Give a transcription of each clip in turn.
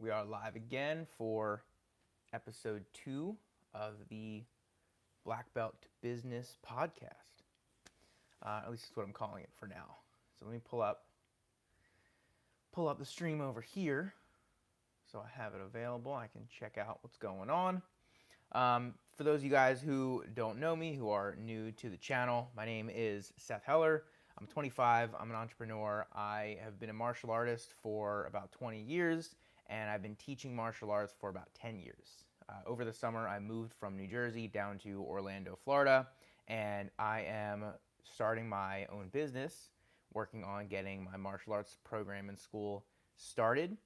We are live again for episode 2 of the Black Belt to Business podcast. At least that's what I'm calling it for now. So let me pull up the stream over here so I have it available. I can check out what's going on. For those of you guys who don't know me, who are new to the channel, my name is Seth Heller. I'm 25. I'm an entrepreneur. I have been a martial artist for about 20 years, and I've been teaching martial arts for about 10 years. Over the summer, I moved from New Jersey down to Orlando, Florida, and I am starting my own business, working on getting my martial arts program in school started.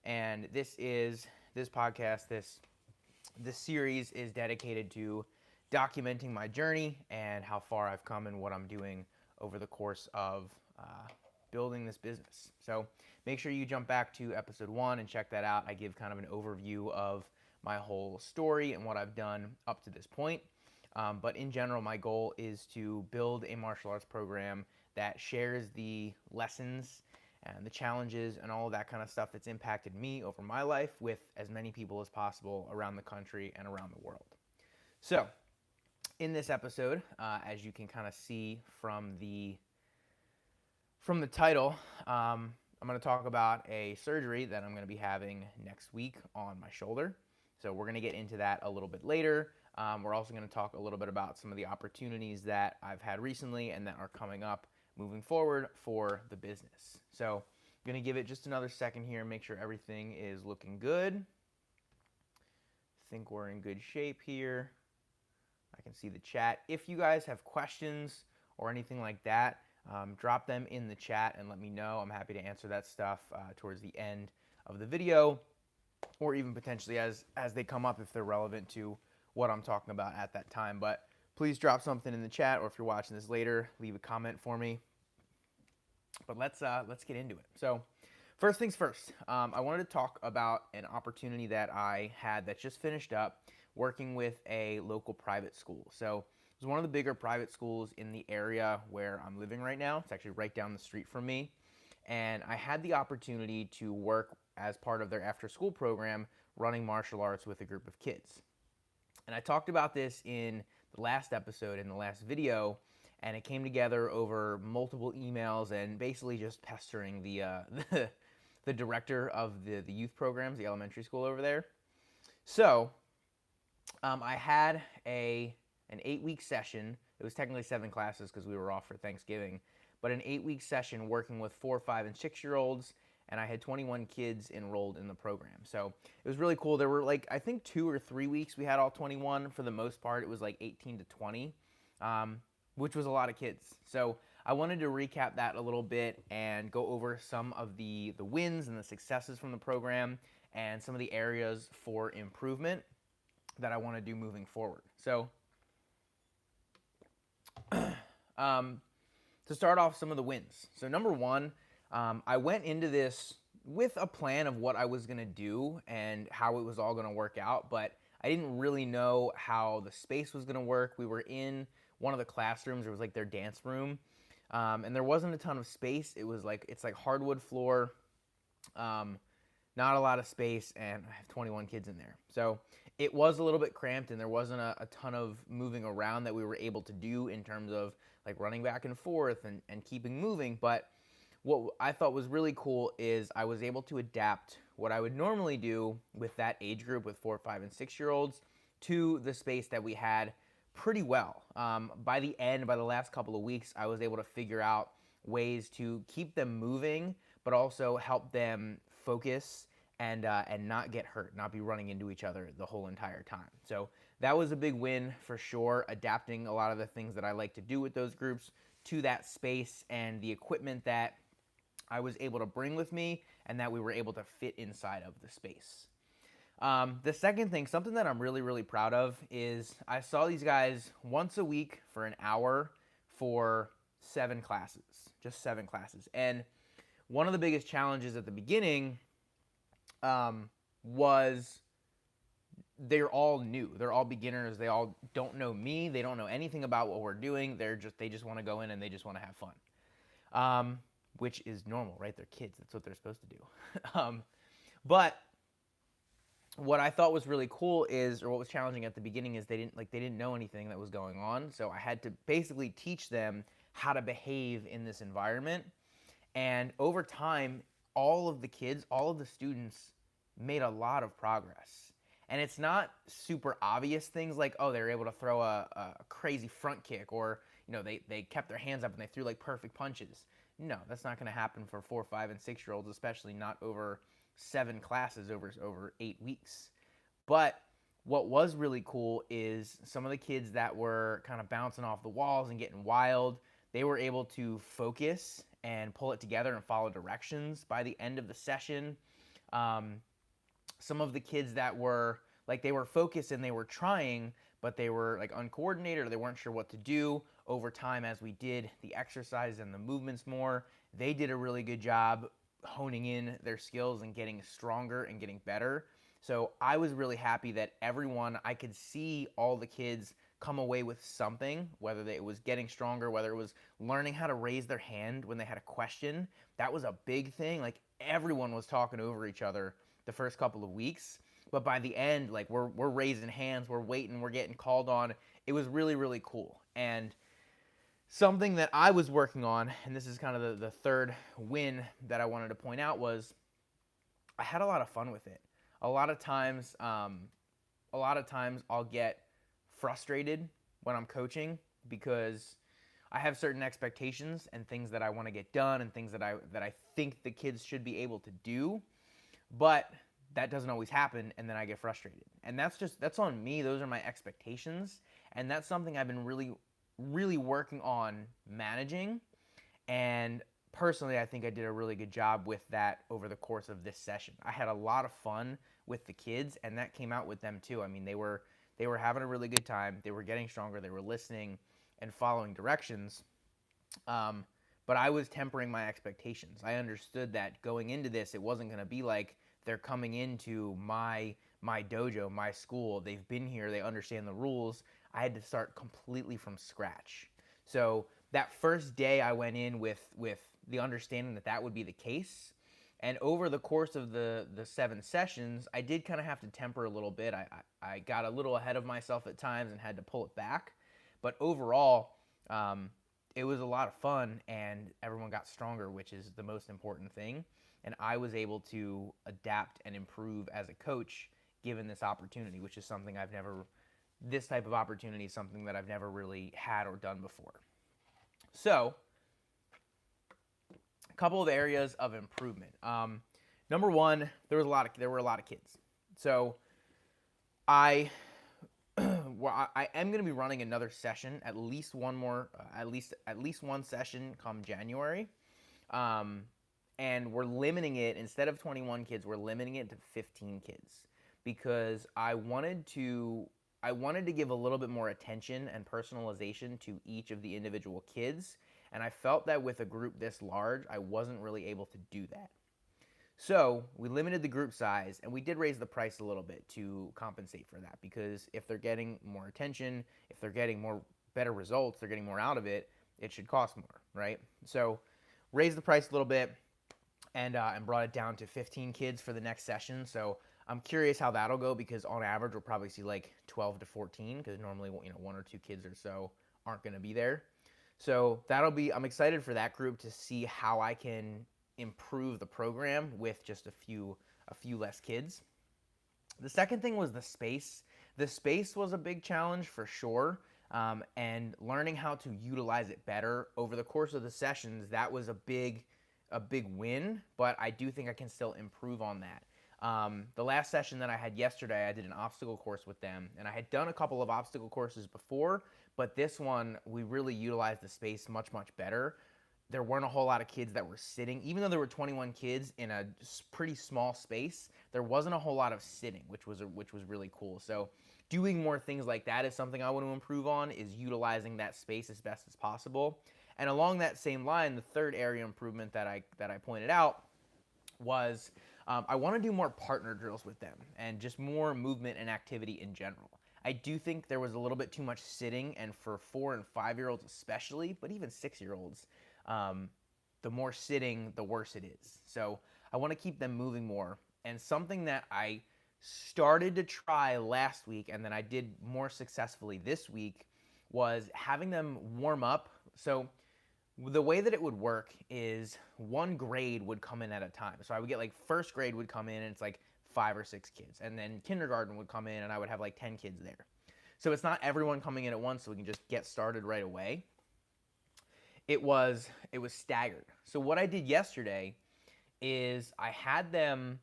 And this podcast, this series is dedicated to documenting my journey and how far I've come and what I'm doing over the course of building this business. So make sure you jump back to episode 1 and check that out. I give kind of an overview of my whole story and what I've done up to this point. But in general, my goal is to build a martial arts program that shares the lessons and the challenges and all of that kind of stuff that's impacted me over my life with as many people as possible around the country and around the world. So in this episode, as you can kind of see from the title, I'm going to talk about a surgery that I'm going to be having next week on my shoulder. So we're going to get into that a little bit later. We're also going to talk a little bit about some of the opportunities that I've had recently and that are coming up moving forward for the business. So I'm going to give it just another second here and make sure everything is looking good. I think we're in good shape here. I can see the chat. If you guys have questions or anything like that, drop them in the chat and let me know. I'm happy to answer that stuff towards the end of the video, or even potentially as they come up if they're relevant to what I'm talking about at that time. But please drop something in the chat, or if you're watching this later, leave a comment for me. But let's get into it. So first things first, I wanted to talk about an opportunity that I had that just finished up working with a local private school. So it was one of the bigger private schools in the area where I'm living right now. It's actually right down the street from me. And I had the opportunity to work as part of their after-school program running martial arts with a group of kids. And I talked about this in the last episode, in the last video, and it came together over multiple emails and basically just pestering the the director of the youth programs, the elementary school over there. So I had an 8-week session. It was technically 7 classes because we were off for Thanksgiving, but an 8-week session working with 4, 5, and 6-year-olds, and I had 21 kids enrolled in the program. So it was really cool. There were I think 2 or 3 weeks we had all 21. For the most part, it was 18 to 20, which was a lot of kids. So I wanted to recap that a little bit and go over some of the wins and the successes from the program and some of the areas for improvement that I want to do moving forward. So to start off, some of the wins. So number 1, I went into this with a plan of what I was going to do and how it was all going to work out, but I didn't really know how the space was going to work. We were in one of the classrooms. It was their dance room, and there wasn't a ton of space. It was it's hardwood floor, not a lot of space, and I have 21 kids in there. So it was a little bit cramped, and there wasn't a ton of moving around that we were able to do in terms of running back and forth and keeping moving. But what I thought was really cool is I was able to adapt what I would normally do with that age group with 4, 5, and 6-year-olds to the space that we had pretty well. By the last couple of weeks, I was able to figure out ways to keep them moving, but also help them focus and not get hurt, not be running into each other the whole entire time. So that was a big win for sure, adapting a lot of the things that I like to do with those groups to that space and the equipment that I was able to bring with me and that we were able to fit inside of the space. The second thing, something that I'm really, really proud of, is I saw these guys once a week for an hour for 7 classes, just 7 classes. And one of the biggest challenges at the beginning was they're all new. They're all beginners. They all don't know me. They don't know anything about what we're doing. They just want to go in and they just want to have fun, which is normal, right? They're kids. That's what they're supposed to do. But what I thought was really cool is, or what was challenging at the beginning is they didn't know anything that was going on. So I had to basically teach them how to behave in this environment. And over time, all of the kids, all of the students made a lot of progress. And it's not super obvious things like, oh, they were able to throw a crazy front kick, or, they kept their hands up and they threw like perfect punches. No, that's not going to happen for 4, 5, and 6-year-olds, especially not over 7 classes over 8 weeks. But what was really cool is some of the kids that were kind of bouncing off the walls and getting wild, they were able to focus and pull it together and follow directions by the end of the session. Um, some of the kids that were like, they were focused and they were trying, but they were like uncoordinated, or they weren't sure what to do. Over time, as we did the exercise and the movements more, they did a really good job honing in their skills and getting stronger and getting better. So I was really happy that I could see all the kids come away with something, whether it was getting stronger, whether it was learning how to raise their hand when they had a question. That was a big thing. Like, everyone was talking over each other the first couple of weeks. But by the end, like, we're raising hands, we're waiting, we're getting called on. It was really, really cool. And something that I was working on, and this is kind of the third win that I wanted to point out, was I had a lot of fun with it. A lot of times I'll get frustrated when I'm coaching because I have certain expectations and things that I want to get done and things that I think the kids should be able to do, but that doesn't always happen, and then I get frustrated. And that's on me. Those are my expectations, and that's something I've been really, really working on managing. And personally, I think I did a really good job with that over the course of this session. I had a lot of fun with the kids, and that came out with them too. I mean, they were having a really good time. They were getting stronger. They were listening and following directions. But I was tempering my expectations. I understood that going into this, it wasn't going to be like they're coming into my dojo, my school. They've been here. They understand the rules. I had to start completely from scratch. So that first day, I went in with the understanding that that would be the case. And over the course of the 7 sessions, I did kind of have to temper a little bit. I got a little ahead of myself at times and had to pull it back. But overall, it was a lot of fun, and everyone got stronger, which is the most important thing. And I was able to adapt and improve as a coach given this opportunity, which is something this type of opportunity is something that I've never really had or done before. So, a couple of areas of improvement. Number one, there were a lot of kids. So I am going to be running another session, at least one session come January. And we're limiting it, instead of 21 kids, we're limiting it to 15 kids, because I wanted to give a little bit more attention and personalization to each of the individual kids, and I felt that with a group this large, I wasn't really able to do that. So we limited the group size, and we did raise the price a little bit to compensate for that, because if they're getting more attention, if they're getting better results, they're getting more out of it, it should cost more, right? So raised the price a little bit, and brought it down to 15 kids for the next session. So I'm curious how that'll go, because on average we'll probably see like 12 to 14, because normally 1 or 2 kids or so aren't going to be there. So I'm excited for that group to see how I can improve the program with just a few less kids. The second thing was the space. The space was a big challenge for sure, and learning how to utilize it better over the course of the sessions, that was a big win, but I do think I can still improve on that. The last session that I had yesterday, I did an obstacle course with them, and I had done a couple of obstacle courses before, but this one, we really utilized the space much, much better. There weren't a whole lot of kids that were sitting. Even though there were 21 kids in a pretty small space, there wasn't a whole lot of sitting, which was really cool. So doing more things like that is something I want to improve on, is utilizing that space as best as possible. And along that same line, the third area improvement that I pointed out was I want to do more partner drills with them, and just more movement and activity in general. I do think there was a little bit too much sitting, and for 4 and 5-year-olds especially, but even 6-year-olds, the more sitting, the worse it is. So I want to keep them moving more. And something that I started to try last week, and then I did more successfully this week, was having them warm up. So the way that it would work is one grade would come in at a time. So I would get like first grade would come in and it's like 5 or 6 kids. And then kindergarten would come in and I would have like 10 kids there. So it's not everyone coming in at once, so we can just get started right away. It was staggered. So what I did yesterday is I had them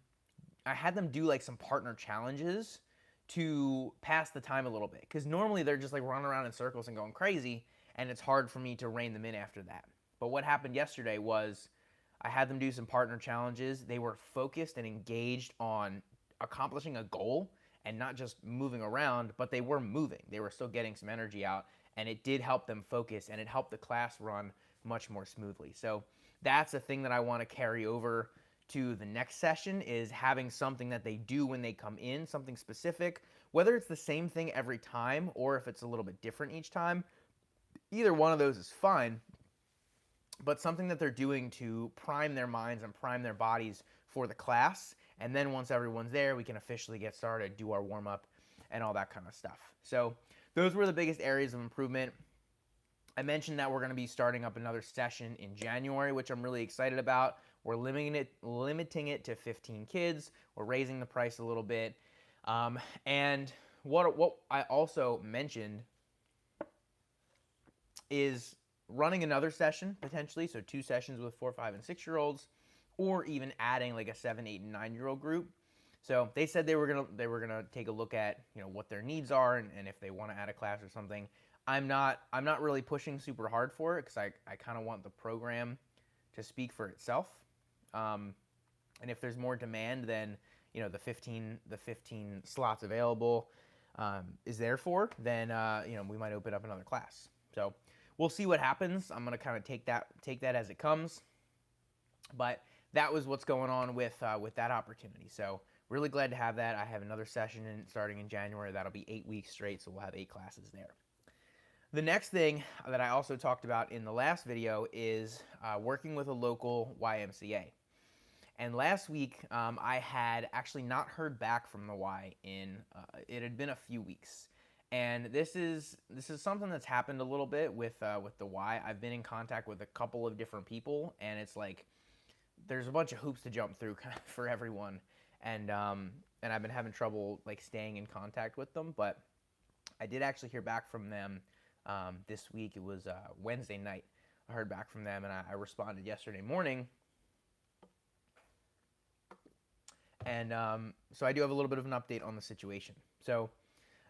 do like some partner challenges to pass the time a little bit, because normally they're just like running around in circles and going crazy, and it's hard for me to rein them in after that. But what happened yesterday was I had them do some partner challenges. They were focused and engaged on accomplishing a goal and not just moving around, but they were moving. They were still getting some energy out, and it did help them focus, and it helped the class run much more smoothly. So that's a thing that I want to carry over to the next session, is having something that they do when they come in, something specific, whether it's the same thing every time or if it's a little bit different each time. Either one of those is fine, but something that they're doing to prime their minds and prime their bodies for the class. And then once everyone's there, we can officially get started, do our warm-up, and all that kind of stuff. So those were the biggest areas of improvement. I mentioned that we're going to be starting up another session in January, which I'm really excited about. We're limiting it to 15 kids. We're raising the price a little bit. And what I also mentioned is running another session potentially, so 2 sessions with 4, 5, and 6-year-olds, or even adding like a 7, 8, and 9-year-old group. So they said they were gonna take a look at what their needs are, and if they want to add a class or something. I'm not really pushing super hard for it, because I kind of want the program to speak for itself. And if there's more demand than the 15 slots available is there for, then we might open up another class. So we'll see what happens. I'm gonna kind of take that as it comes. But that was what's going on with that opportunity. So really glad to have that. I have another session starting in January. That'll be 8 weeks straight, so we'll have 8 classes there. The next thing that I also talked about in the last video is working with a local YMCA. And last week, I had actually not heard back from the Y in, it had been a few weeks. And this is something that's happened a little bit with the Y. I've been in contact with a couple of different people, and it's like there's a bunch of hoops to jump through for everyone. And I've been having trouble like staying in contact with them. But I did actually hear back from them this week. It was Wednesday night. I heard back from them, and I responded yesterday morning. And so I do have a little bit of an update on the situation. So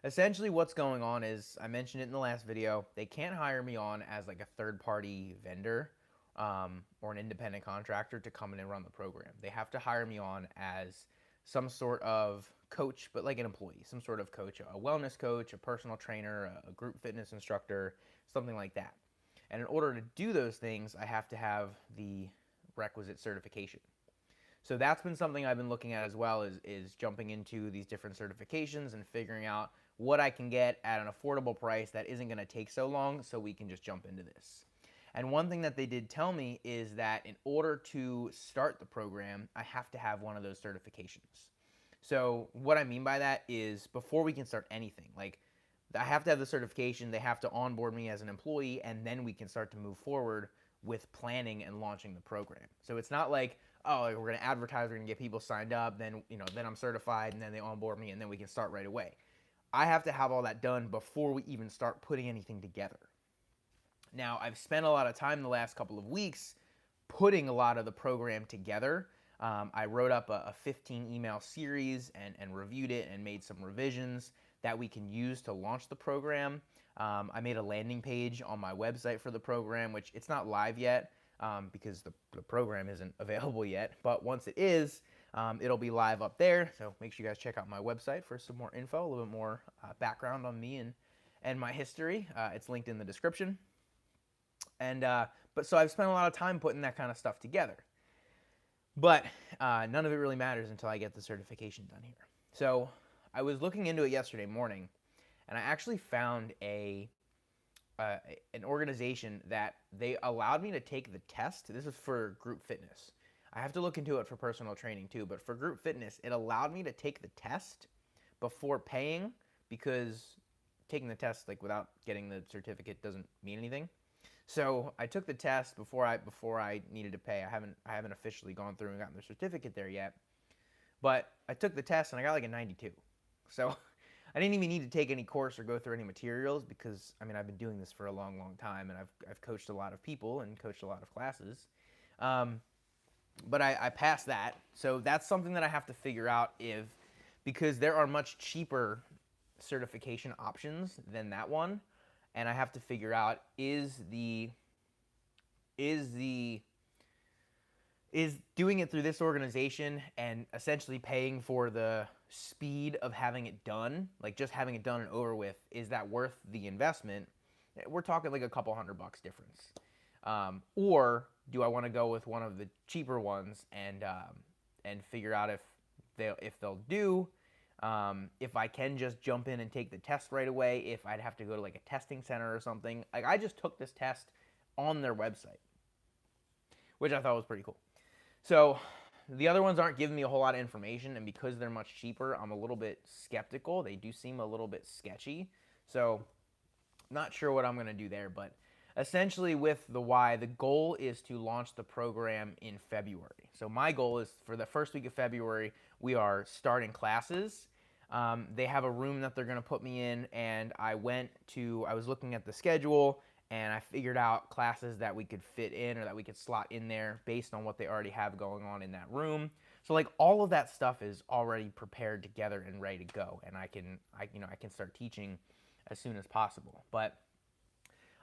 essentially what's going on is, I mentioned it in the last video, they can't hire me on as like a third-party vendor or an independent contractor to come in and run the program. They have to hire me on as some sort of coach, but like an employee, some sort of coach, a wellness coach, a personal trainer, a group fitness instructor, something like that. And in order to do those things, I have to have the requisite certification. So that's been something I've been looking at as well, is jumping into these different certifications and figuring out what I can get at an affordable price that isn't going to take so long, so we can just jump into this. And one thing that they did tell me is that in order to start the program, I have to have one of those certifications. So what I mean by that is, before we can start anything, like I have to have the certification, they have to onboard me as an employee, and then we can start to move forward with planning and launching the program. So it's not like, oh, like we're going to advertise, we're going to get people signed up, then then I'm certified, and then they onboard me, and then we can start right away. I have to have all that done before we even start putting anything together. Now, I've spent a lot of time the last couple of weeks putting a lot of the program together. I wrote up a 15 email series and reviewed it and made some revisions that we can use to launch the program. I made a landing page on my website for the program, which it's not live yet because the program isn't available yet. But once it is, it'll be live up there. So make sure you guys check out my website for some more info, a little bit more background on me and my history. It's linked in the description. But so I've spent a lot of time putting that kind of stuff together. But none of it really matters until I get the certification done here. So I was looking into it yesterday morning, and I actually found an organization that they allowed me to take the test. This is for group fitness. I have to look into it for personal training too, but for group fitness, it allowed me to take the test before paying, because taking the test like without getting the certificate doesn't mean anything. So I took the test before I needed to pay. I haven't officially gone through and gotten the certificate there yet, but I took the test and I got like a 92. So I didn't even need to take any course or go through any materials, because I mean, I've been doing this for a long, long time, and I've coached a lot of people and coached a lot of classes. Um, but I passed that. So that's something that I have to figure out, because there are much cheaper certification options than that one, and I have to figure out is doing it through this organization and essentially paying for the speed of having it done, like just having it done and over with, is that worth the investment? We're talking like a couple $100 difference. Or do I want to go with one of the cheaper ones and figure out if they'll do, if I can just jump in and take the test right away, if I'd have to go to like a testing center or something. Like, I just took this test on their website, which I thought was pretty cool. So the other ones aren't giving me a whole lot of information, and because they're much cheaper, I'm a little bit skeptical. They do seem a little bit sketchy. So not sure what I'm going to do there, but essentially with the Y, the goal is to launch the program in February. So my goal is for the first week of February, we are starting classes. They have a room that they're going to put me in, and I was looking at the schedule, and I figured out classes that we could fit in, or that we could slot in there based on what they already have going on in that room. So like all of that stuff is already prepared together and ready to go, and I can start teaching as soon as possible. But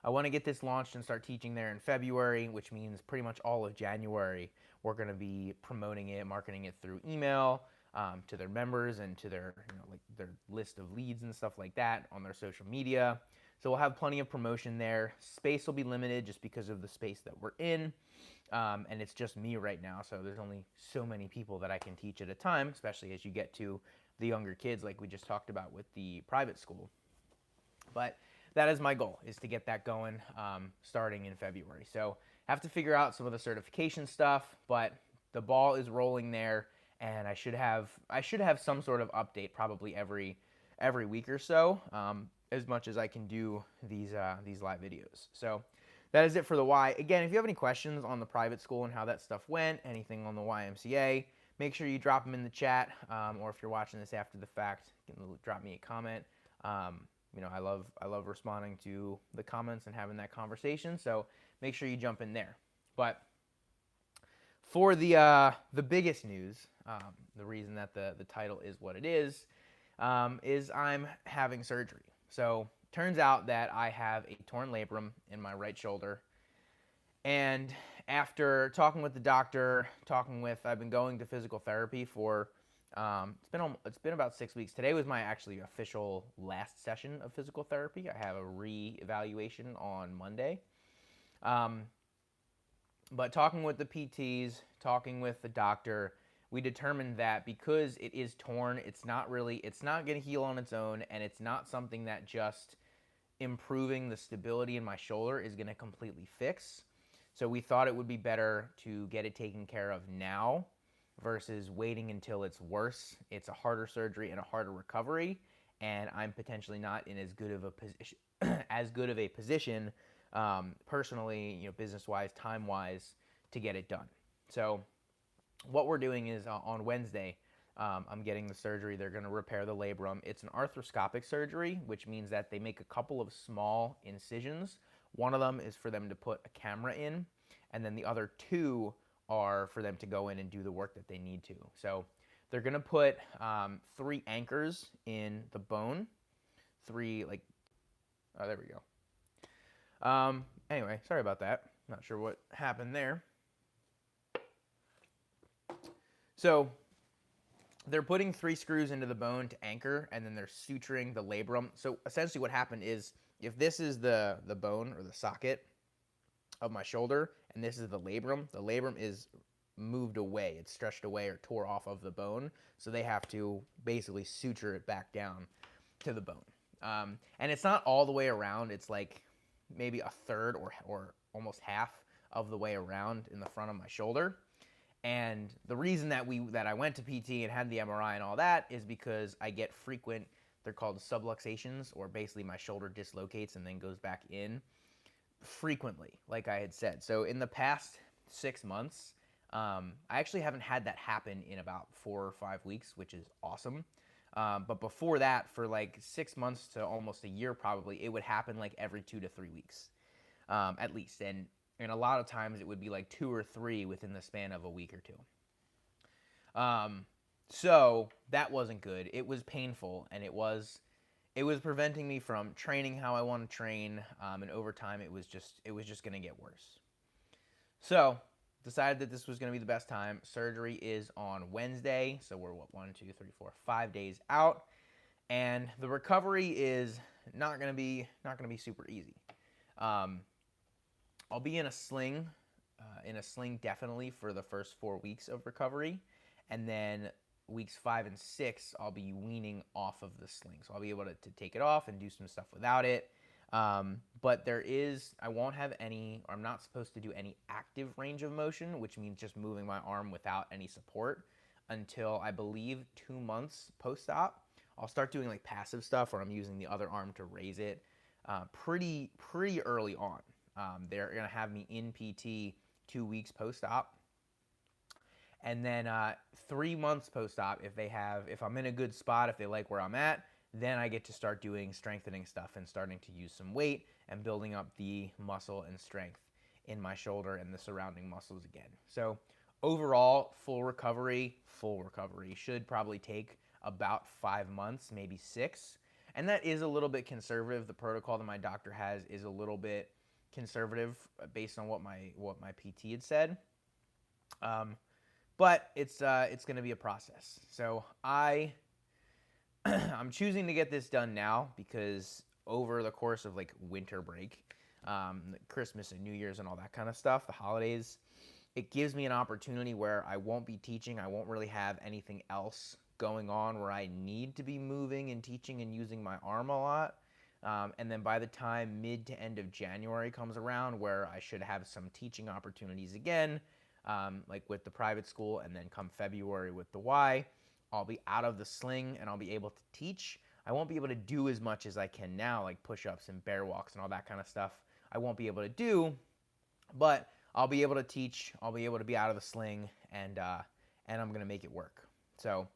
I want to get this launched and start teaching there in February, which means pretty much all of January we're going to be promoting it, marketing it through email, to their members and to their like their list of leads and stuff like that on their social media. So we'll have plenty of promotion there. Space will be limited just because of the space that we're in, and it's just me right now, so there's only so many people that I can teach at a time, especially as you get to the younger kids like we just talked about with the private school. But that is my goal, is to get that going starting in February. So I have to figure out some of the certification stuff, but the ball is rolling there, and I should have some sort of update probably every week or so, as much as I can do these live videos. So that is it for the Y. Again, if you have any questions on the private school and how that stuff went, anything on the YMCA, make sure you drop them in the chat, or if you're watching this after the fact, drop me a comment. I love responding to the comments and having that conversation, so make sure you jump in there. But for the biggest news, the reason that the title is what it is I'm having surgery. So turns out that I have a torn labrum in my right shoulder, and after talking with the doctor, I've been going to physical therapy for it's been about 6 weeks. Today was my actually official last session of physical therapy. I have a re-evaluation on Monday. But talking with the PTs, talking with the doctor, we determined that because it is torn, it's not going to heal on its own, and it's not something that just improving the stability in my shoulder is going to completely fix. So we thought it would be better to get it taken care of now versus waiting until it's worse. It's a harder surgery and a harder recovery, and I'm potentially not in as good of a position, personally, business-wise, time-wise, to get it done. So what we're doing is on Wednesday, I'm getting the surgery. They're going to repair the labrum. It's an arthroscopic surgery, which means that they make a couple of small incisions. One of them is for them to put a camera in, and then the other two are for them to go in and do the work that they need to. So they're going to put 3 anchors in the bone. There we go. Anyway, sorry about that. Not sure what happened there. So they're putting 3 screws into the bone to anchor, and then they're suturing the labrum. So essentially what happened is, if this is the bone or the socket of my shoulder, and this is the labrum is moved away. It's stretched away or tore off of the bone. So they have to basically suture it back down to the bone. And it's not all the way around. It's like maybe a third or almost half of the way around in the front of my shoulder. And the reason that I went to PT and had the MRI and all that is because I get frequent, they're called subluxations, or basically my shoulder dislocates and then goes back in frequently, like I had said. So in the past 6 months, I actually haven't had that happen in about 4 or 5 weeks, which is awesome. But before that, for like 6 months to almost a year, probably, it would happen like every 2 to 3 weeks, at least. And a lot of times it would be like 2 or 3 within the span of a week or two. So that wasn't good. It was painful, and it was preventing me from training how I want to train. And over time, it was just going to get worse. So decided that this was going to be the best time. Surgery is on Wednesday, so we're 5 days out, and the recovery is not going to be super easy. I'll be in a sling, definitely for the first 4 weeks of recovery, and then weeks 5 and 6, I'll be weaning off of the sling, so I'll be able to take it off and do some stuff without it. But I won't have any, or I'm not supposed to do any active range of motion, which means just moving my arm without any support, until I believe 2 months post-op. I'll start doing like passive stuff where I'm using the other arm to raise it pretty early on. They're going to have me in PT 2 weeks post-op. And then 3 months post-op, if I'm in a good spot, if they like where I'm at, then I get to start doing strengthening stuff and starting to use some weight and building up the muscle and strength in my shoulder and the surrounding muscles again. So overall, full recovery should probably take about 5 months, maybe 6. And that is a little bit conservative. The protocol that my doctor has is a little bit conservative based on what my PT had said. But it's going to be a process. So I'm choosing to get this done now because over the course of like winter break, Christmas and New Year's and all that kind of stuff, the holidays, it gives me an opportunity where I won't be teaching. I won't really have anything else going on where I need to be moving and teaching and using my arm a lot. And then by the time mid to end of January comes around, where I should have some teaching opportunities again, like with the private school, and then come February with the Y, I'll be out of the sling and I'll be able to teach. I won't be able to do as much as I can now, like push-ups and bear walks and all that kind of stuff. I won't be able to do, but I'll be able to teach. I'll be able to be out of the sling, and I'm going to make it work. So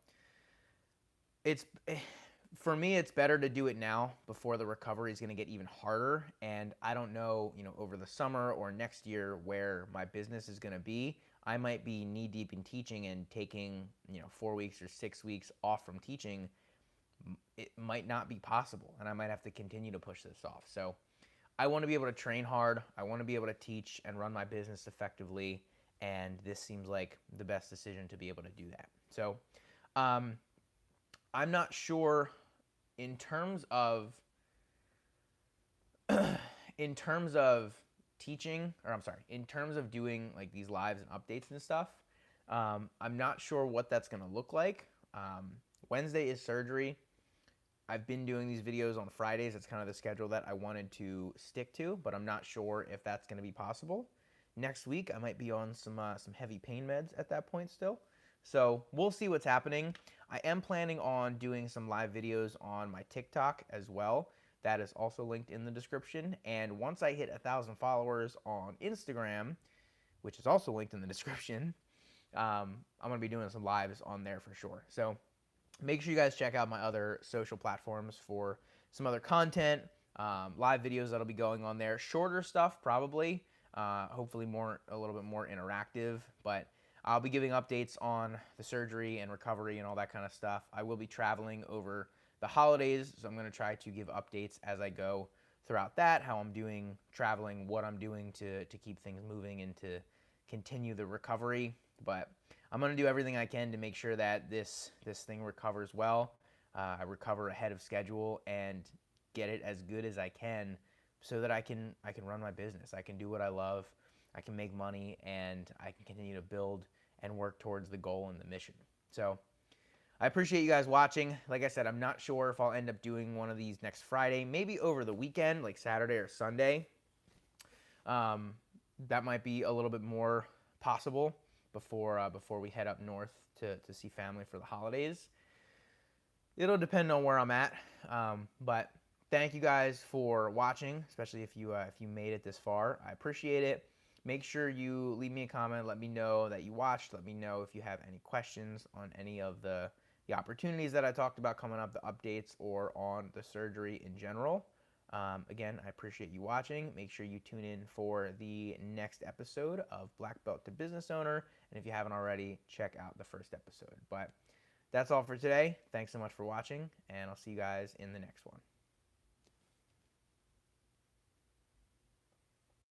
for me, it's better to do it now before the recovery is going to get even harder. And I don't know, over the summer or next year where my business is going to be. I might be knee deep in teaching and taking, 4 weeks or 6 weeks off from teaching. It might not be possible, and I might have to continue to push this off. So I want to be able to train hard. I want to be able to teach and run my business effectively. And this seems like the best decision to be able to do that. So I'm not sure in terms of teaching, or I'm sorry, in terms of doing like these lives and updates and stuff, I'm not sure what that's going to look like. Wednesday is surgery. I've been doing these videos on Fridays. It's kind of the schedule that I wanted to stick to, but I'm not sure if that's going to be possible. Next week, I might be on some heavy pain meds at that point still. So we'll see what's happening. I am planning on doing some live videos on my TikTok as well. That is also linked in the description. And once I hit 1,000 followers on Instagram, which is also linked in the description, I'm going to be doing some lives on there for sure. So make sure you guys check out my other social platforms for some other content, live videos that'll be going on there. Shorter stuff, probably. Hopefully a little bit more interactive. But I'll be giving updates on the surgery and recovery and all that kind of stuff. I will be traveling over the holidays, so I'm going to try to give updates as I go throughout that, how I'm doing traveling, what I'm doing to keep things moving and to continue the recovery. But I'm going to do everything I can to make sure that this thing recovers well. I recover ahead of schedule and get it as good as I can so that I can run my business. I can do what I love. I can make money, and I can continue to build and work towards the goal and the mission. So I appreciate you guys watching. Like I said, I'm not sure if I'll end up doing one of these next Friday, maybe over the weekend, like Saturday or Sunday. That might be a little bit more possible. before we head up north to see family for the holidays. It'll depend on where I'm at, but thank you guys for watching, especially if you made it this far. I appreciate it. Make sure you leave me a comment. Let me know that you watched. Let me know if you have any questions on any of the opportunities that I talked about coming up, the updates, or on the surgery in general. Again, I appreciate you watching. Make sure you tune in for the next episode of Black Belt to Business Owner. And if you haven't already, check out the first episode. But that's all for today. Thanks so much for watching, and I'll see you guys in the next one.